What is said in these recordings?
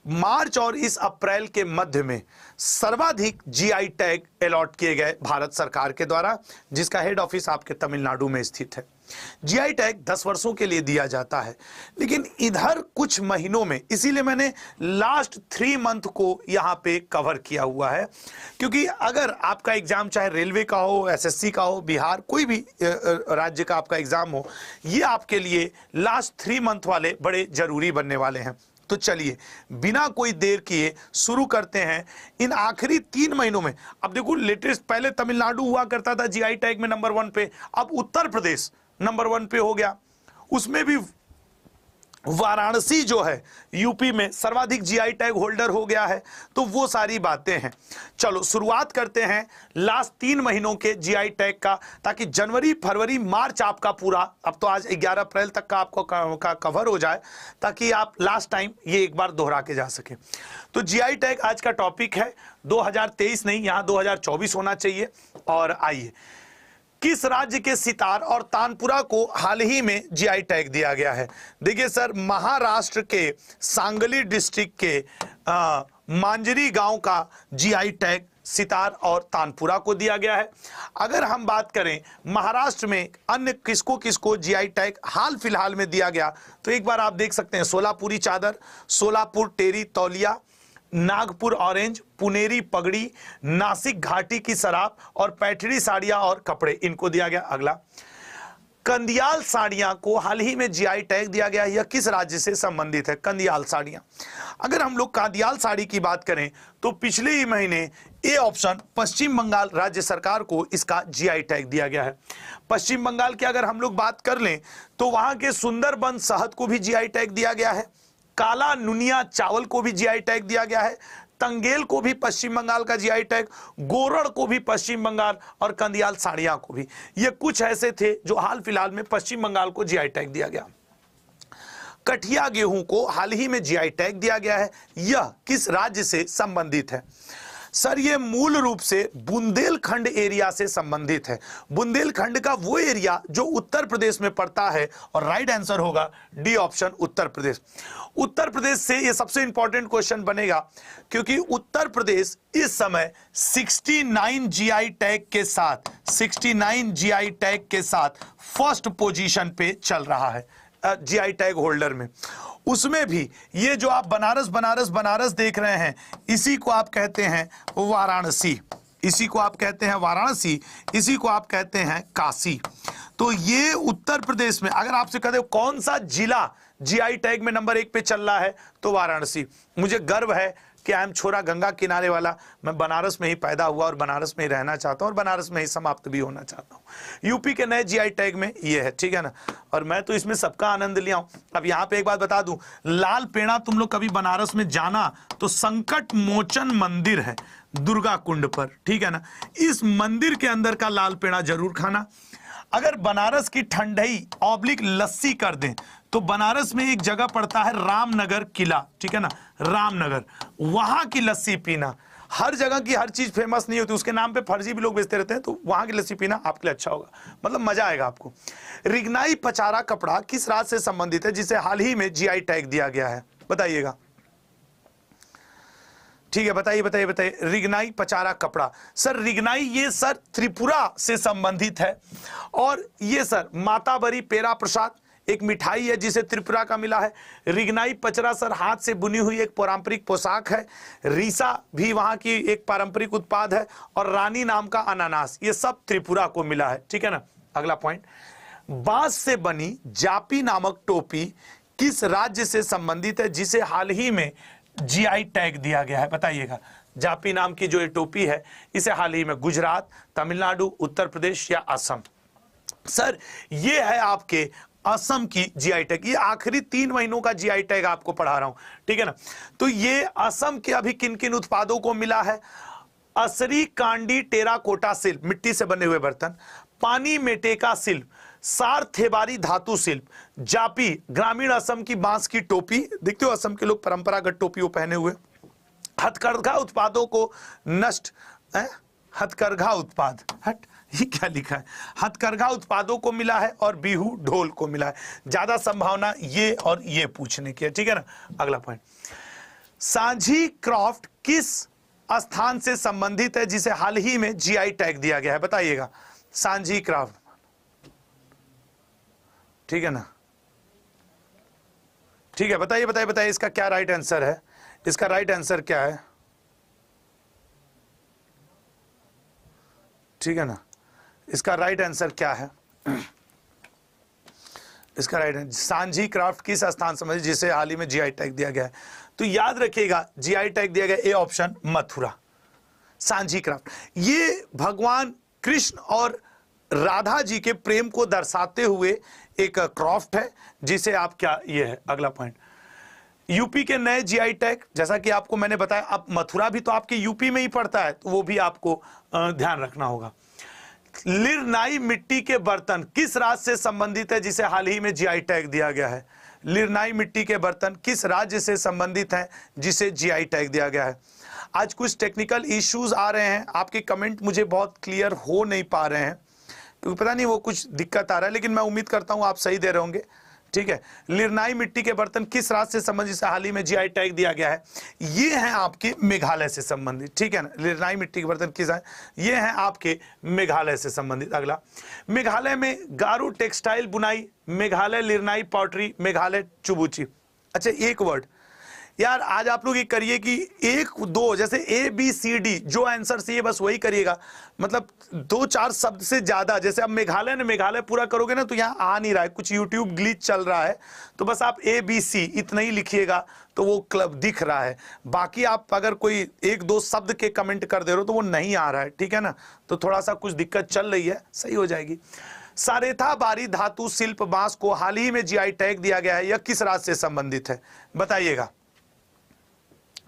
मार्च और इस अप्रैल के मध्य में सर्वाधिक जीआई टैग अलॉट किए गए भारत सरकार के द्वारा, जिसका हेड ऑफिस आपके तमिलनाडु में स्थित है। जीआई टैग 10 वर्षों के लिए दिया जाता है, लेकिन इधर कुछ महीनों में, इसीलिए मैंने लास्ट 3 मंथ को यहां पे कवर किया हुआ है, क्योंकि अगर आपका एग्जाम चाहे रेलवे का हो, एसएससी का हो, बिहार कोई भी राज्य का आपका एग्जाम हो, ये आपके लिए लास्ट 3 मंथ वाले बड़े जरूरी बनने वाले हैं। तो चलिए बिना कोई देर किए शुरू करते हैं इन आखिरी 3 महीनों में। अब देखो लेटेस्ट, पहले तमिलनाडु हुआ करता था जीआई टैग में नंबर 1 पे, अब उत्तर प्रदेश नंबर 1 पे हो गया। उसमें भी वाराणसी जो है यूपी में सर्वाधिक जीआई टैग होल्डर हो गया है। तो वो सारी बातें हैं। चलो शुरुआत करते हैं लास्ट 3 महीनों के जीआई टैग का, ताकि जनवरी फरवरी मार्च आपका पूरा, अब तो आज 11 अप्रैल तक का आपको का कवर हो जाए, ताकि आप लास्ट टाइम ये एक बार दोहरा के जा सके। तो जीआई टैग आज का टॉपिक है, 2023 नहीं, यहां 2024 होना चाहिए। और आइए, किस राज्य के सितार और तानपुरा को हाल ही में जीआई टैग दिया गया है? देखिए सर, महाराष्ट्र के सांगली डिस्ट्रिक्ट के मांजरी गांव का जीआई टैग सितार और तानपुरा को दिया गया है। अगर हम बात करें महाराष्ट्र में अन्य किसको किसको जीआई टैग हाल फिलहाल में दिया गया, तो एक बार आप देख सकते हैं, सोलापुरी चादर, सोलापुर टेरी तौलिया, नागपुर ऑरेंज, पुनेरी पगड़ी, नासिक घाटी की शराब और पैठणी साड़ियां और कपड़े, इनको दिया गया। अगला, कंदियाल साड़ियां को हाल ही में जीआई टैग दिया गया। यह किस राज्य से संबंधित है? कंदियाल साड़ियां। अगर हम लोग कंदियाल साड़ी की बात करें तो पिछले ही महीने ए ऑप्शन पश्चिम बंगाल राज्य सरकार को इसका जीआई टैग दिया गया है। पश्चिम बंगाल की अगर हम लोग बात कर लें तो वहां के सुंदरबन शहद को भी जीआई टैग दिया गया है। काला नुनिया चावल को भी जीआई टैग दिया गया है। तंगेल को भी पश्चिम बंगाल का जीआई टैग, गोरड़ को भी पश्चिम बंगाल, और कंदियाल साड़ियां को भी। ये कुछ ऐसे थे जो हाल फिलहाल में पश्चिम बंगाल को जीआई टैग दिया गया। कठिया गेहूं को हाल ही में जीआई टैग दिया गया है। यह किस राज्य से संबंधित है? सर, ये मूल रूप से बुंदेलखंड एरिया से संबंधित है। बुंदेलखंड का वो एरिया जो उत्तर प्रदेश में पड़ता है, और राइट आंसर होगा डी ऑप्शन, उत्तर प्रदेश। उत्तर प्रदेश से ये सबसे इंपॉर्टेंट क्वेश्चन बनेगा, क्योंकि उत्तर प्रदेश इस समय 69 जीआई टैग के साथ, 69 जीआई टैग के साथ फर्स्ट पोजीशन पे चल रहा है जीआई टैग होल्डर में। उसमें भी ये जो आप बनारस बनारस बनारस देख रहे हैं, इसी को आप कहते हैं वाराणसी, इसी को आप कहते हैं वाराणसी, इसी को आप कहते हैं काशी। तो ये उत्तर प्रदेश में, अगर आपसे कहते हो कौन सा जिला जीआई टैग में नंबर 1 पे चल रहा है, तो वाराणसी। मुझे गर्व है कि आई एम छोरा गंगा किनारे वाला, मैं बनारस में ही पैदा हुआ और बनारस में ही रहना चाहता हूं और बनारस में ही समाप्त भी होना चाहता हूं। यूपी के नए जीआई टैग में ये है, ठीक है ना, और मैं तो इसमें सबका आनंद लिया हूं। अब यहां पे एक बात बता दूं, लाल पेड़ा तुम लोग कभी बनारस में जाना तो संकट मोचन मंदिर है दुर्गा कुंड पर, ठीक है ना, इस मंदिर के अंदर का लाल पेड़ा जरूर खाना। अगर बनारस की ठंडई ऑब्लिक लस्सी कर दें तो बनारस में एक जगह पड़ता है रामनगर किला, ठीक है ना, रामनगर, वहां की लस्सी पीना। हर जगह की हर चीज फेमस नहीं होती, उसके नाम पे फर्जी भी लोग बेचते रहते हैं, तो वहां की लस्सी पीना आपके लिए अच्छा होगा, मतलब मजा आएगा आपको। रिगनाई पचारा कपड़ा किस राज्य से संबंधित है जिसे हाल ही में जीआई टैग दिया गया है? बताइएगा, ठीक है, बताइए बताइए बताइए। रिगनाई पचारा कपड़ा, सर रिगनाई ये सर त्रिपुरा से संबंधित है, और ये सर माताबरी पेरा प्रसाद एक मिठाई है जिसे त्रिपुरा का मिला है। रिगनाई पचरा सर हाथ से बुनी हुई एक पारंपरिक पोशाक है। रीसा भी वहां की एक पारंपरिक उत्पाद है, और रानी नाम का अनानास, ये सब त्रिपुरा को मिला है, ठीक है ना। अगला पॉइंट, बांस से बनी जापी नामक टोपी किस राज्य से संबंधित है जिसे हाल ही में जीआई टैग दिया गया है? बताइएगा। जापी नाम की जो ये टोपी है, इसे हाल ही में गुजरात, तमिलनाडु, उत्तर प्रदेश या असम? सर ये है आपके असम की जीआई टैग। ये आखिरी 3 महीनों का जीआई टैग आपको पढ़ा रहा हूं, ठीक है ना। तो ये असम के अभी किन किन उत्पादों को मिला है? असरी कांडी टेराकोटा शिल्प, मिट्टी से बने हुए बर्तन, पानी मेटेका शिल्प, सार थेबारी धातु शिल्प, जापी ग्रामीण असम की बांस की टोपी, देखते हो असम के लोग परंपरागत टोपियों पहने हुए, हथकरघा उत्पादों को नष्ट, हथकरघा उत्पाद, हट ये क्या लिखा है, हथकरघा उत्पादों को मिला है, और बिहू ढोल को मिला है। ज्यादा संभावना ये और ये पूछने की है, ठीक है ना। अगला पॉइंट, सांझी क्राफ्ट किस स्थान से संबंधित है जिसे हाल ही में जीआई टैग दिया गया है? बताइएगा। सांझी क्राफ्ट, ठीक है ना? ठीक है, बताइए बताइए बताइए इसका क्या राइट आंसर है? इसका राइट आंसर क्या है? ठीक है ना? इसका राइट आंसर क्या है? इसका राइट सांझी क्राफ्ट किस स्थान संबंधित जिसे हाल ही में जीआई टैग दिया गया है? तो याद रखिएगा जीआई टैग दिया गया ए ऑप्शन मथुरा। सांझी क्राफ्ट ये भगवान कृष्ण और राधा जी के प्रेम को दर्शाते हुए एक क्राफ्ट है जिसे आप क्या, ये है अगला पॉइंट। यूपी के नए जीआई टैग, जैसा कि आपको मैंने बताया, अब मथुरा भी तो आपके यूपी में ही पड़ता है, तो वो भी आपको ध्यान रखना होगा। लिरनाई मिट्टी के बर्तन किस राज्य से संबंधित है जिसे हाल ही में जीआई टैग दिया गया है? लिरनाई मिट्टी के बर्तन किस राज्य से संबंधित हैं जिसे जीआई टैग दिया गया है? आज कुछ टेक्निकल इश्यूज आ रहे हैं, आपके कमेंट मुझे बहुत क्लियर हो नहीं पा रहे हैं, क्योंकि पता नहीं वो कुछ दिक्कत आ रहा है, लेकिन मैं उम्मीद करता हूं आप सही दे रहे होंगे। ठीक है, लिरनाई मिट्टी के बर्तन किस राज्य से संबंधित से हाल ही में जीआई टैग दिया गया है? ये हैं आपके मेघालय से संबंधित। ठीक है ना, लिरनाई मिट्टी के बर्तन किस है? ये हैं आपके मेघालय से संबंधित। अगला, मेघालय में गारो टेक्सटाइल बुनाई, मेघालय लिरनाई पॉटरी, मेघालय चुबुची। अच्छा, एक वर्ड यार आज आप लोग ये करिए कि 1 2 जैसे ABCD जो आंसर से ये बस वही करिएगा, मतलब 2-4 शब्द से ज्यादा। जैसे अब मेघालय ने मेघालय पूरा करोगे ना तो यहाँ आ नहीं रहा है, कुछ यूट्यूब ग्लिच चल रहा है, तो बस आप ABC इतना ही लिखिएगा तो वो क्लब दिख रहा है। बाकी आप अगर कोई 1-2 शब्द के कमेंट कर दे रहे हो तो वो नहीं आ रहा है। ठीक है ना, तो थोड़ा सा कुछ दिक्कत चल रही है, सही हो जाएगी। सारेथा बारी धातु शिल्प बांस को हाल ही में जीआई टैग दिया गया है, यह किस राज्य से संबंधित है? बताइएगा।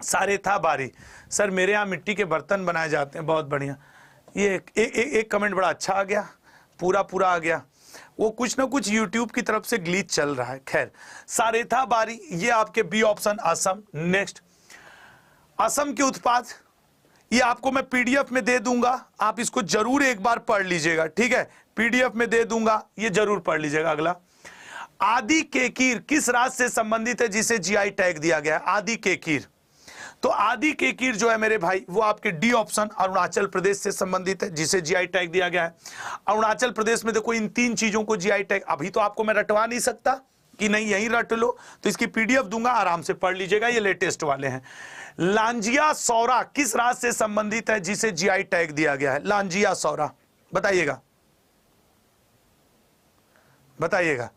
सारेथा बारी, सर मेरे यहाँ मिट्टी के बर्तन बनाए जाते हैं, बहुत बढ़िया। ये एक कमेंट बड़ा अच्छा आ गया, पूरा आ गया, वो कुछ ना कुछ यूट्यूब की तरफ से ग्लिच चल रहा है। खैर, सारेथा बारी ये आपके B option Assam. Next, Assam के उत्पाद, ये आपको मैं पीडीएफ में दे दूंगा, आप इसको जरूर एक बार पढ़ लीजिएगा। ठीक है, पीडीएफ में दे दूंगा, ये जरूर पढ़ लीजिएगा। अगला, आदि केकीर किस राज्य से संबंधित है जिसे जीआई टैग दिया गया है? आदि केकीर, तो आदि केकीर जो है मेरे भाई वो आपके डी ऑप्शन अरुणाचल प्रदेश से संबंधित है जिसे जीआई टैग दिया गया है। अरुणाचल प्रदेश में देखो इन 3 चीजों को जीआई टैग, अभी तो आपको मैं रटवा नहीं सकता कि नहीं यहीं रट लो, तो इसकी पीडीएफ दूंगा, आराम से पढ़ लीजिएगा, ये लेटेस्ट वाले हैं। लांजिया सौरा किस राज्य से संबंधित है जिसे जीआई टैग दिया गया है? लांजिया सौरा, बताइएगा बताइएगा।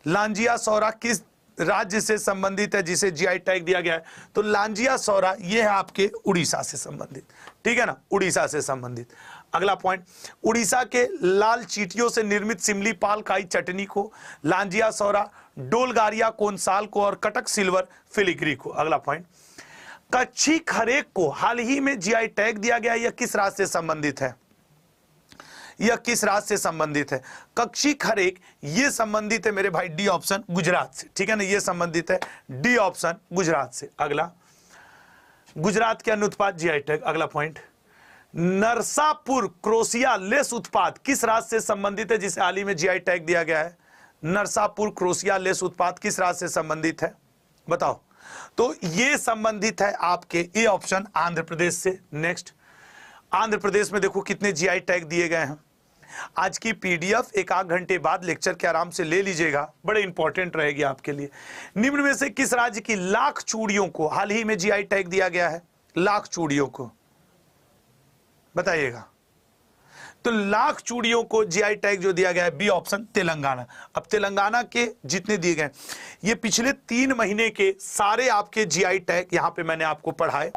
लांजिया सौरा किस राज्य से संबंधित है जिसे जीआई टैग दिया गया है? तो लांजिया सौरा ये है आपके उड़ीसा से संबंधित। ठीक है ना, उड़ीसा से संबंधित। अगला पॉइंट, उड़ीसा के लाल चींटियों से निर्मित सिमली पाल काई चटनी को लांजिया सौरा, डोलगारिया कोनसाल को और कटक सिल्वर फिलिग्री को। अगला पॉइंट, कच्छी खरेक को हाल ही में जीआई टैग दिया गया है, यह किस राज्य से संबंधित है? यह किस राज्य से संबंधित है? कच्छी खरेक ये संबंधित है मेरे भाई डी ऑप्शन गुजरात से। ठीक है ना, ये संबंधित है डी ऑप्शन गुजरात से। अगला, गुजरात के अन्य उत्पाद जीआई टैग। अगला पॉइंट, नरसापुर क्रोशिया लेस उत्पाद किस राज्य से संबंधित है जिसे हाल ही में जीआई टैग दिया गया है? नरसापुर क्रोशिया लेस उत्पाद किस राज्य से संबंधित है? बताओ। तो ये संबंधित है आपके ए ऑप्शन आंध्र प्रदेश से। नेक्स्ट, आंध्र प्रदेश में देखो कितने जीआई टैग दिए गए हैं। आज की पीडीएफ 1-8 घंटे बाद लेक्चर के आराम से ले लीजिएगा, बड़े इंपॉर्टेंट रहेगी आपके लिए। निम्न में से किस राज्य की लाख चूड़ियों को हाल ही में जीआई टैग दिया गया है? लाख चूड़ियों को बताइएगा। तो लाख चूड़ियों को जीआई टैग जो दिया गया है बी ऑप्शन तेलंगाना। अब तेलंगाना के जितने दिए गए, ये पिछले 3 महीने के सारे आपके जीआई टैग यहां पे मैंने आपको पढ़ाए।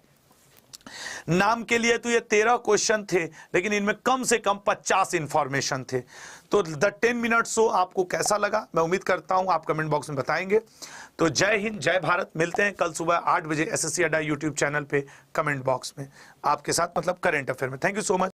नाम के लिए तो ये 13 क्वेश्चन थे, लेकिन इनमें कम से कम 50 इंफॉर्मेशन थे। तो द 10 मिनट शो आपको कैसा लगा मैं उम्मीद करता हूं आप कमेंट बॉक्स में बताएंगे। तो जय हिंद, जय भारत। मिलते हैं कल सुबह 8 बजे SSC अड्डा यूट्यूब चैनल पे कमेंट बॉक्स में आपके साथ, मतलब करेंट अफेयर में। Thank you so much.